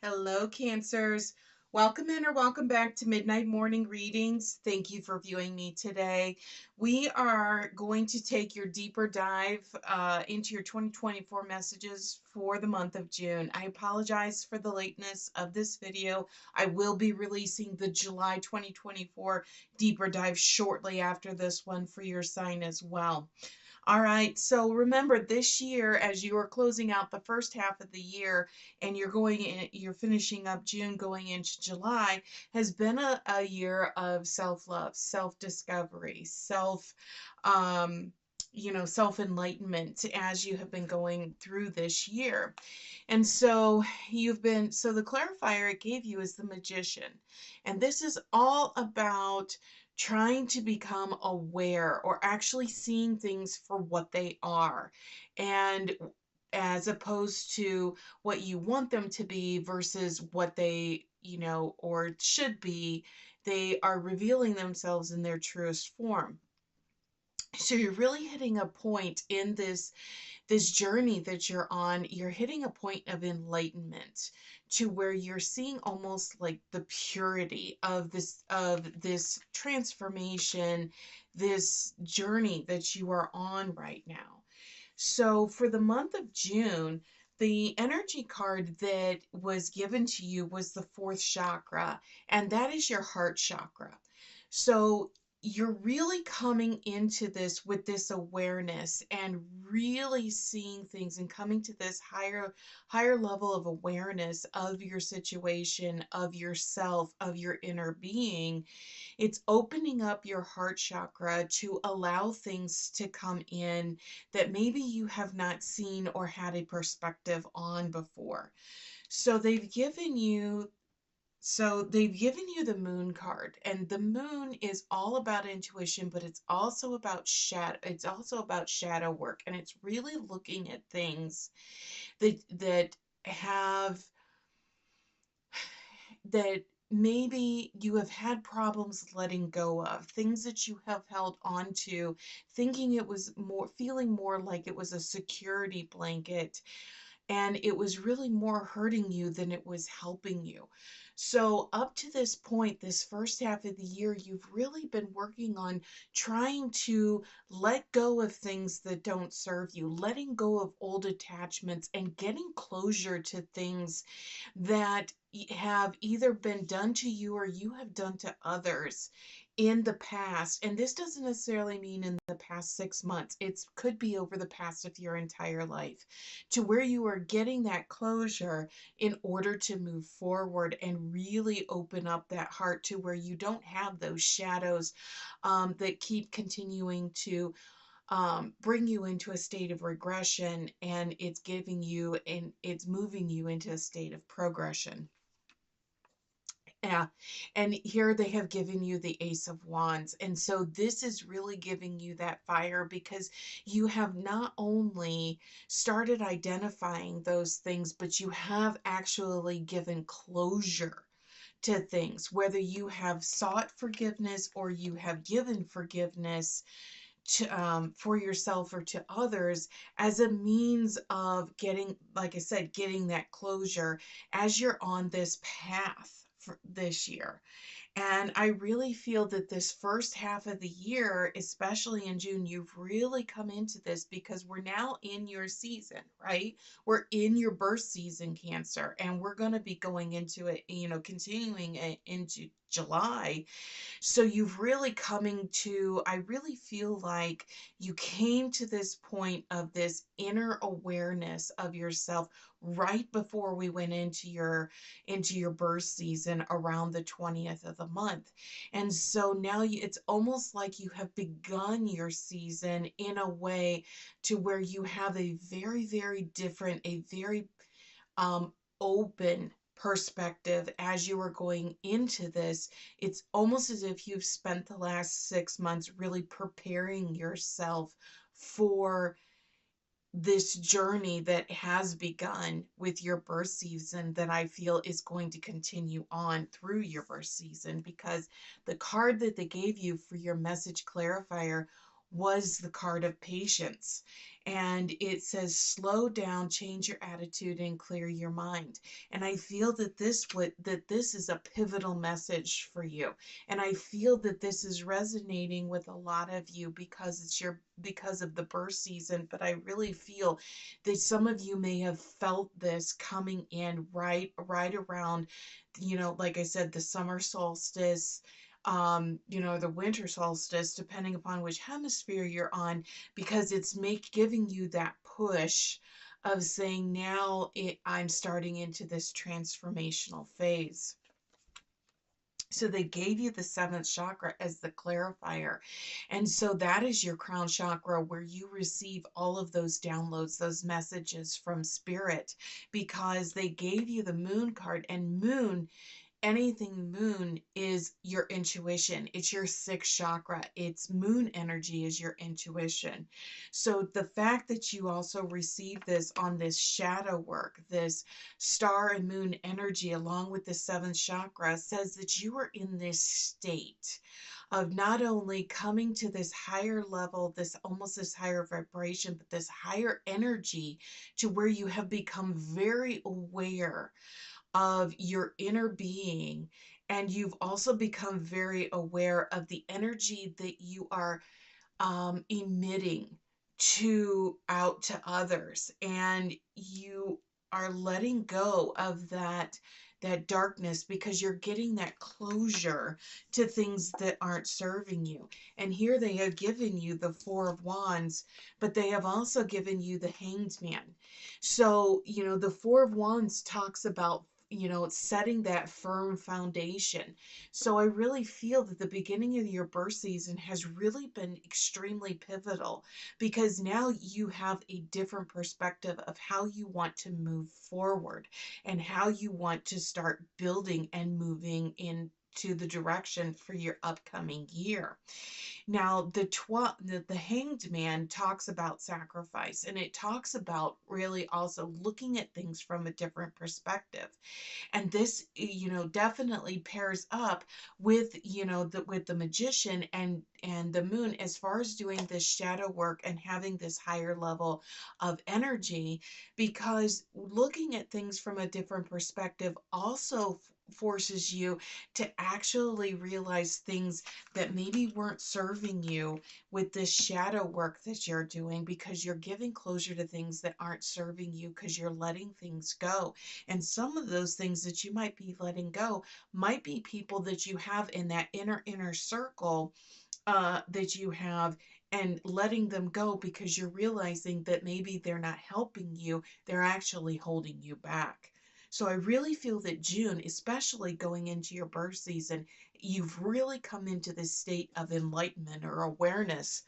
Hello, Cancers. Welcome in or welcome back to Midnight Morning Readings. Thank you for viewing me today. We are going to take your deeper dive into your 2024 messages for the month of June. I apologize for the lateness of this video. I will be releasing the July 2024 deeper dive shortly after this one for your sign as well. All right, so remember this year, as you are closing out the first half of the year and you're finishing up June going into July, has been a year of self-love, self-discovery, um, self-enlightenment as you have been going through this year. And so so the clarifier it gave you is the Magician. And this is all about trying to become aware or actually seeing things for what they are, and as opposed to what you want them to be versus what they, or should be. They are revealing themselves in their truest form. So you're really hitting a point in this journey that you're on. You're hitting a point of enlightenment to where you're seeing almost like the purity of this transformation, this journey that you are on right now. So for the month of June, the energy card that was given to you was the fourth chakra, and that is your heart chakra. So you're really coming into this with this awareness and really seeing things and coming to this higher level of awareness of your situation, of yourself, of your inner being. It's opening up your heart chakra to allow things to come in that maybe you have not seen or had a perspective on before. So they've given you the moon card, and the moon is all about intuition, but it's also about shadow work, and it's really looking at things that have that maybe you have had problems letting go of, things that you have held on to, thinking it was more, feeling more like it was a security blanket, and it was really more hurting you than it was helping you. So, up to this point, this first half of the year, you've really been working on trying to let go of things that don't serve you, letting go of old attachments, and getting closure to things that have either been done to you or you have done to others in the past. And this doesn't necessarily mean in the past 6 months, it could be over the past of your entire life, to where you are getting that closure in order to move forward and really open up that heart to where you don't have those shadows that keep continuing to bring you into a state of regression, and it's moving you into a state of progression. Yeah, and here they have given you the Ace of Wands. And so this is really giving you that fire, because you have not only started identifying those things, but you have actually given closure to things, whether you have sought forgiveness or you have given forgiveness to, for yourself or to others, as a means of getting, like I said, getting that closure as you're on this path for this year. And I really feel that this first half of the year, especially in June, you've really come into this because we're now in your season, right? We're in your birth season, Cancer, and we're going to be going into it, continuing it into July. So you've really I really feel like you came to this point of this inner awareness of yourself right before we went into your birth season around the 20th of the month. And so now it's almost like you have begun your season in a way to where you have a very, very different, a very open perspective as you are going into this. It's almost as if you've spent the last 6 months really preparing yourself for this journey that has begun with your birth season, that I feel is going to continue on through your birth season, because the card that they gave you for your message clarifier was the card of patience. And it says, slow down, change your attitude, and clear your mind. And I feel that this is a pivotal message for you. And I feel that this is resonating with a lot of you because of the birth season. But I really feel that some of you may have felt this coming in right around, like I said, the summer solstice, the winter solstice, depending upon which hemisphere you're on, because it's giving you that push of saying, now I'm starting into this transformational phase. So they gave you the seventh chakra as the clarifier. And so that is your crown chakra, where you receive all of those downloads, those messages from spirit, because they gave you the moon card. And moon, anything moon, is your intuition. It's your sixth chakra. It's moon energy is your intuition. So the fact that you also receive this on this shadow work, this star and moon energy, along with the seventh chakra, says that you are in this state of not only coming to this higher level, this higher vibration, but this higher energy, to where you have become very aware of your inner being. And you've also become very aware of the energy that you are emitting out to others. And you are letting go of that darkness, because you're getting that closure to things that aren't serving you. And here they have given you the Four of Wands, but they have also given you the Hanged Man. So, the Four of Wands talks about, setting that firm foundation. So I really feel that the beginning of your birth season has really been extremely pivotal, because now you have a different perspective of how you want to move forward and how you want to start building and moving into the direction for your upcoming year. Now, the Hanged Man talks about sacrifice, and it talks about really also looking at things from a different perspective. And this, definitely pairs up with, with the magician and the moon, as far as doing this shadow work and having this higher level of energy, because looking at things from a different perspective also forces you to actually realize things that maybe weren't serving you with this shadow work that you're doing, because you're giving closure to things that aren't serving you, because you're letting things go. And some of those things that you might be letting go might be people that you have in that inner circle, that you have, and letting them go because you're realizing that maybe they're not helping you, they're actually holding you back. So I really feel that June, especially going into your birth season, you've really come into this state of enlightenment or awareness,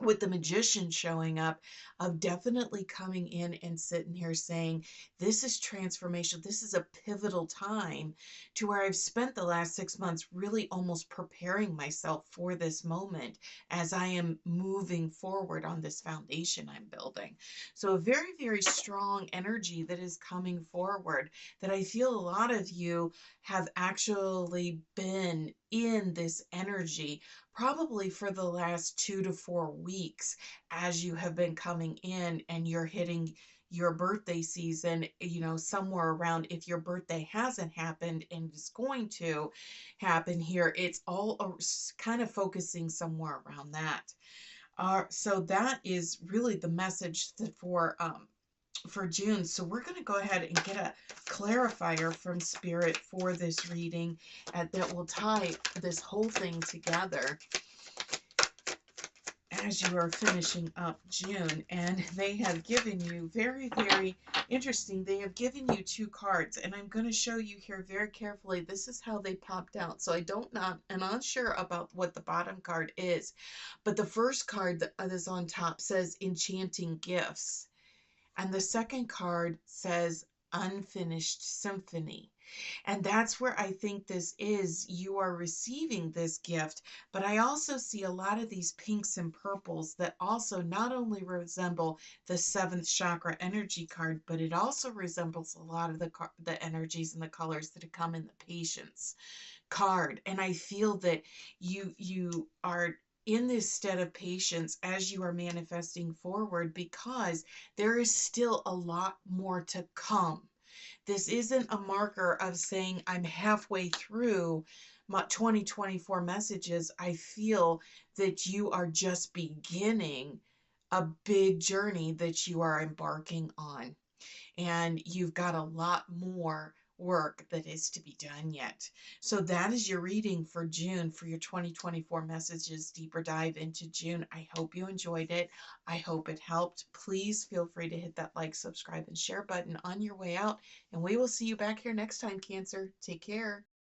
with the magician showing up, of definitely coming in and sitting here saying, this is transformation. This is a pivotal time, to where I've spent the last 6 months really almost preparing myself for this moment as I am moving forward on this foundation I'm building. So a very, very strong energy that is coming forward, that I feel a lot of you have actually been in this energy probably for the last 2 to 4 weeks, as you have been coming in and you're hitting your birthday season, somewhere around, if your birthday hasn't happened and is going to happen here, it's all kind of focusing somewhere around that. So that is really the message for June. So we're going to go ahead and get a clarifier from Spirit for this reading, that will tie this whole thing together as you are finishing up June. And they have given you very, very interesting. They have given you 2 cards, and I'm going to show you here very carefully. This is how they popped out. So I'm not sure about what the bottom card is, but the first card that is on top says Enchanting Gifts. And the second card says Unfinished Symphony. And that's where I think this is. You are receiving this gift, but I also see a lot of these pinks and purples that also not only resemble the seventh chakra energy card, but it also resembles a lot of the energies and the colors that come in the patience card. And I feel that you are in this stead of patience as you are manifesting forward, because there is still a lot more to come. This isn't a marker of saying I'm halfway through my 2024 messages. I feel that you are just beginning a big journey that you are embarking on, and you've got a lot more work that is to be done yet. So that is your reading for June, for your 2024 messages, deeper dive into June. I hope you enjoyed it. I hope it helped. Please feel free to hit that like, subscribe, and share button on your way out, and we will see you back here next time, Cancer. Take care.